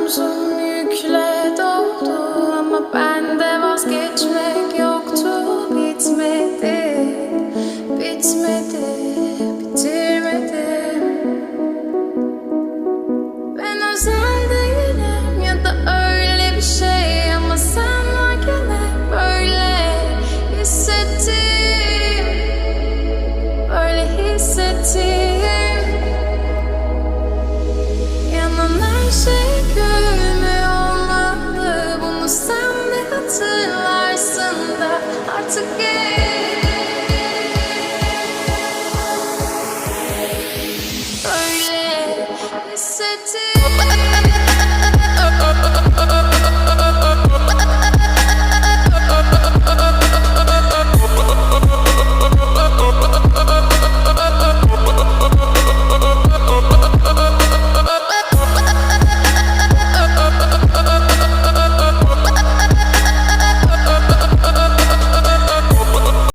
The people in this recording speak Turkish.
Omzum yükle doldu ama bende vazgeçmek yoktu. Bitmedi, bitmedi, bitirmedim. Ben özel değilim ya da öyle bir şey, ama sen varken hep böyle hissettim, böyle hissettim. Yanan her şey gülmüyor olmalı, bunu sen de hatırlarsın da artık öyle hissettim.